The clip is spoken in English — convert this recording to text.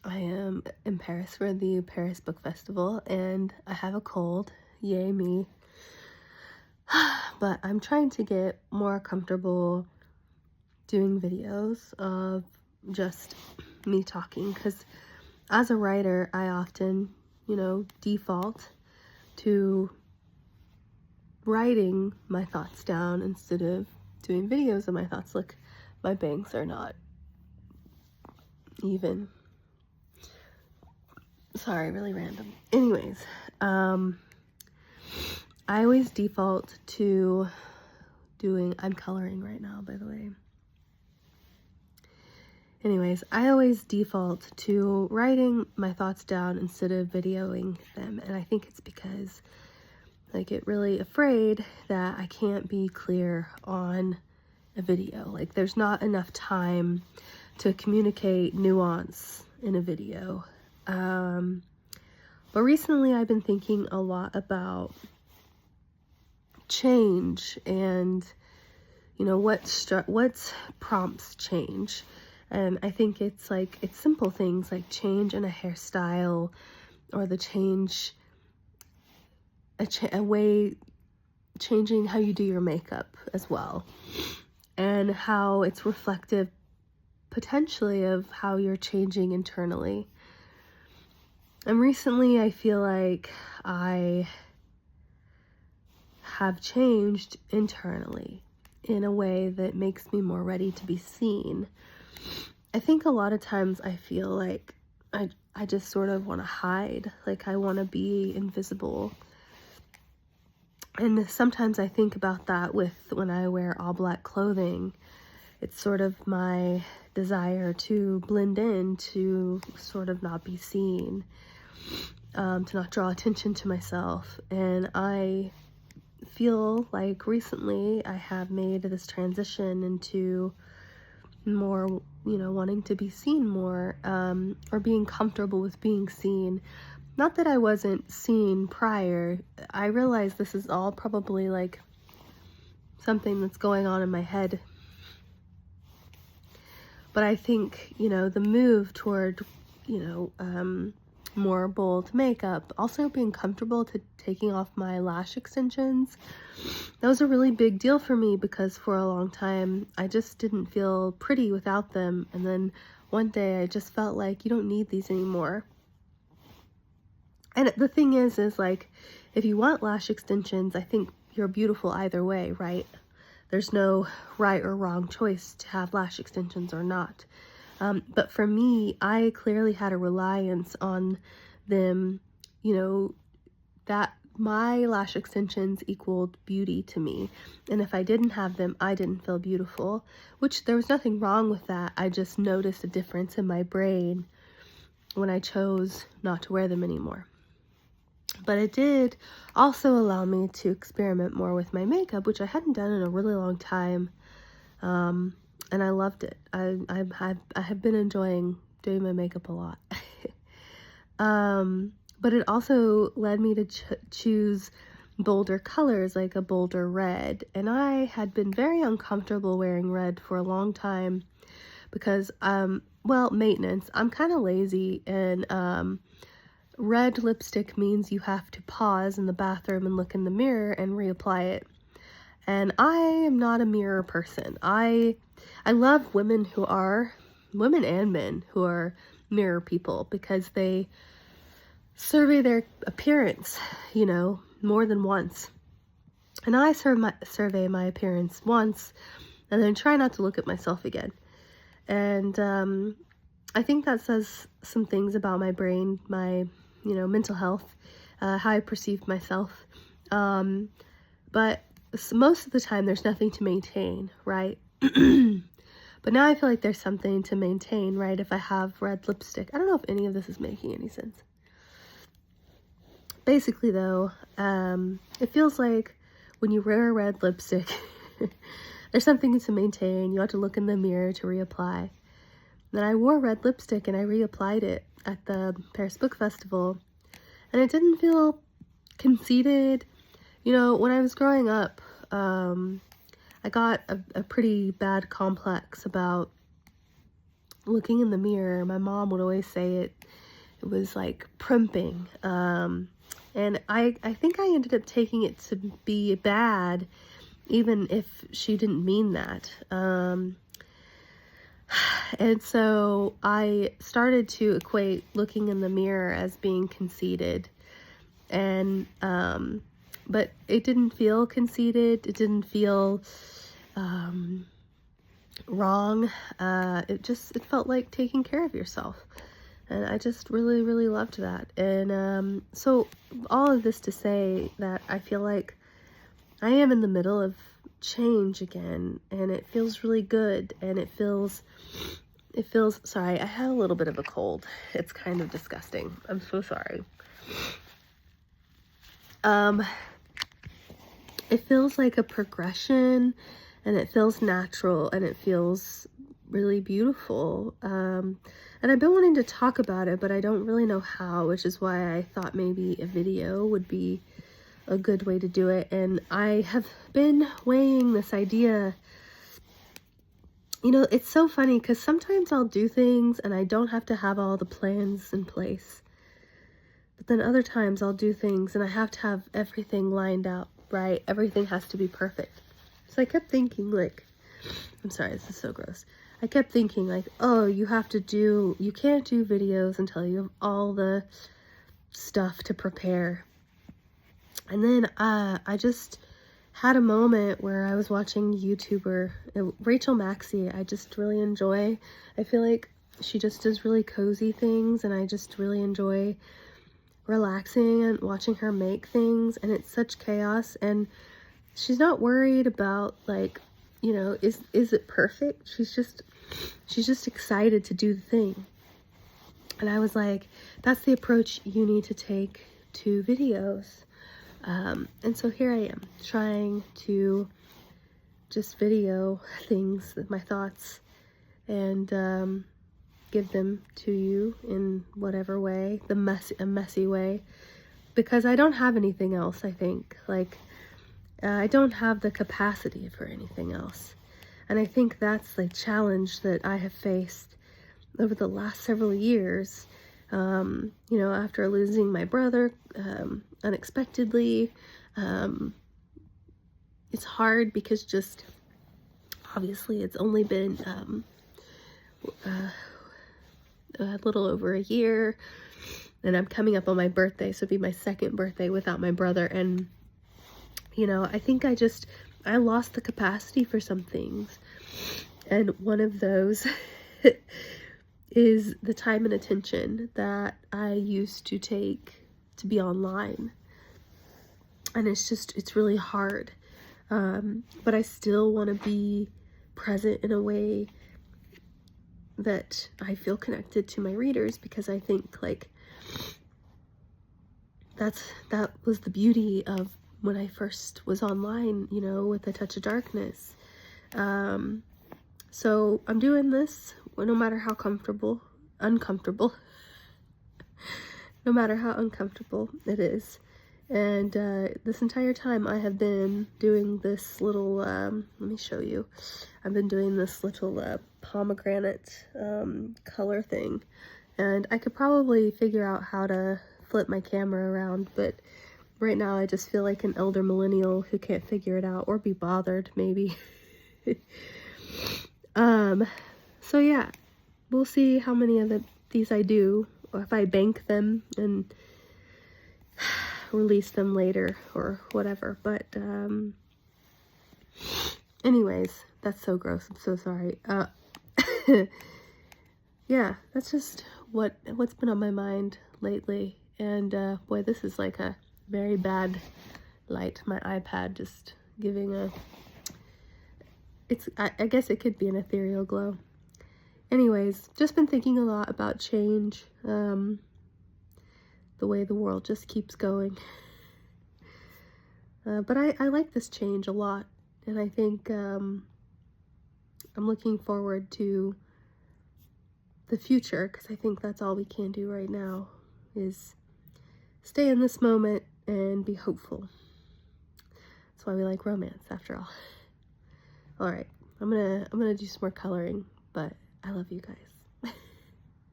I am in Paris for the Paris Book Festival, and I have a cold. Yay me. But I'm trying to get more comfortable doing videos of just me talking, because as a writer, I often, default to writing my thoughts down instead of doing videos of my thoughts. Look, my bangs are not even. Sorry, really random. Anyways, I always default to I'm coloring right now, by the way. Anyways, I always default to writing my thoughts down instead of videoing them. And I think it's because I get really afraid that I can't be clear on a video. Like, there's not enough time to communicate nuance in a video. But recently I've been thinking a lot about change and, what prompts change. And I think it's simple things like change in a hairstyle, or the changing how you do your makeup as well, and how it's reflective potentially of how you're changing internally. And recently I feel like I have changed internally in a way that makes me more ready to be seen. I think a lot of times I feel like I just sort of want to hide, like I want to be invisible. And sometimes I think about that when I wear all black clothing. It's sort of my desire to blend in, to sort of not be seen, to not draw attention to myself. And I feel like recently I have made this transition into more, wanting to be seen more, or being comfortable with being seen. Not that I wasn't seen prior. I realize this is all probably like something that's going on in my head. But I think, the move toward, more bold makeup, also being comfortable to taking off my lash extensions, that was a really big deal for me, because for a long time I just didn't feel pretty without them. And then one day I just felt like, you don't need these anymore. And the thing is like, if you want lash extensions, I think you're beautiful either way, right? There's no right or wrong choice to have lash extensions or not. But for me, I clearly had a reliance on them, that my lash extensions equaled beauty to me. And if I didn't have them, I didn't feel beautiful, which there was nothing wrong with that. I just noticed a difference in my brain when I chose not to wear them anymore. But it did also allow me to experiment more with my makeup, which I hadn't done in a really long time. And I loved it. I have been enjoying doing my makeup a lot. But it also led me to choose bolder colors, like a bolder red. And I had been very uncomfortable wearing red for a long time because, maintenance. I'm kind of lazy, and red lipstick means you have to pause in the bathroom and look in the mirror and reapply it. And I am not a mirror person. I love women and men who are mirror people, because they survey their appearance, more than once. And I survey my appearance once and then try not to look at myself again. And I think that says some things about my brain, my, mental health, how I perceive myself. But most of the time there's nothing to maintain, right? But now I feel like there's something to maintain, right? If I have red lipstick. I don't know if any of this is making any sense. Basically though, it feels like when you wear a red lipstick, there's something to maintain. You have to look in the mirror to reapply. Then I wore red lipstick and I reapplied it at the Paris Book Festival, and it didn't feel conceited. When I was growing up, I got a pretty bad complex about looking in the mirror. My mom would always say it was like primping. And I think I ended up taking it to be bad, even if she didn't mean that. And so I started to equate looking in the mirror as being conceited. And, but it didn't feel conceited. It didn't feel, wrong. It felt like taking care of yourself. And I just really, really loved that. And, so all of this to say that I feel like I am in the middle of change again, and it feels really good. And it feels, sorry, I had a little bit of a cold. It's kind of disgusting. I'm so sorry. It feels like a progression, and it feels natural, and it feels really beautiful. And I've been wanting to talk about it, but I don't really know how, which is why I thought maybe a video would be a good way to do it. And I have been weighing this idea. You know, it's so funny because sometimes I'll do things and I don't have to have all the plans in place. But then other times I'll do things and I have to have everything lined up, right? Everything has to be perfect. So I kept thinking, like, I'm sorry, this is so gross. I kept thinking, like, oh, you can't do videos until you have all the stuff to prepare. And then I just had a moment where I was watching YouTuber Rachel Maxey. I just really enjoy. I feel like she just does really cozy things, and I just really enjoy relaxing and watching her make things. And it's such chaos, and she's not worried about, like, you know, is it perfect? She's just excited to do the thing. And I was like, that's the approach you need to take to videos. And so here I am trying to just video things, my thoughts, and give them to you in whatever way, a messy way, because I don't have anything else. I think, like, I don't have the capacity for anything else. And I think that's the challenge that I have faced over the last several years. You know, after losing my brother unexpectedly, it's hard because just obviously it's only been a little over a year, and I'm coming up on my birthday, so it'll be my second birthday without my brother. And you know, I think I lost the capacity for some things, and one of those is the time and attention that I used to take to be online. And it's really hard. But I still want to be present in a way that I feel connected to my readers, because I think, like, that was the beauty of when I first was online, you know, with A Touch of Darkness. So I'm doing this no matter how uncomfortable, no matter how uncomfortable it is. And this entire time I have been doing this little, let me show you. I've been doing this little pomegranate color thing. And I could probably figure out how to flip my camera around, but right now I just feel like an elder millennial who can't figure it out or be bothered, maybe. So yeah, we'll see how many of these I do, or if I bank them and release them later or whatever. But anyways, that's so gross. I'm so sorry. Yeah, that's just what's been on my mind lately. And boy, this is like a very bad light. My iPad just giving I guess it could be an ethereal glow. Anyways, just been thinking a lot about change, the way the world just keeps going. But I like this change a lot, and I think I'm looking forward to the future, because I think that's all we can do right now, is stay in this moment and be hopeful. That's why we like romance, after all. All right, I'm gonna do some more coloring, but I love you guys.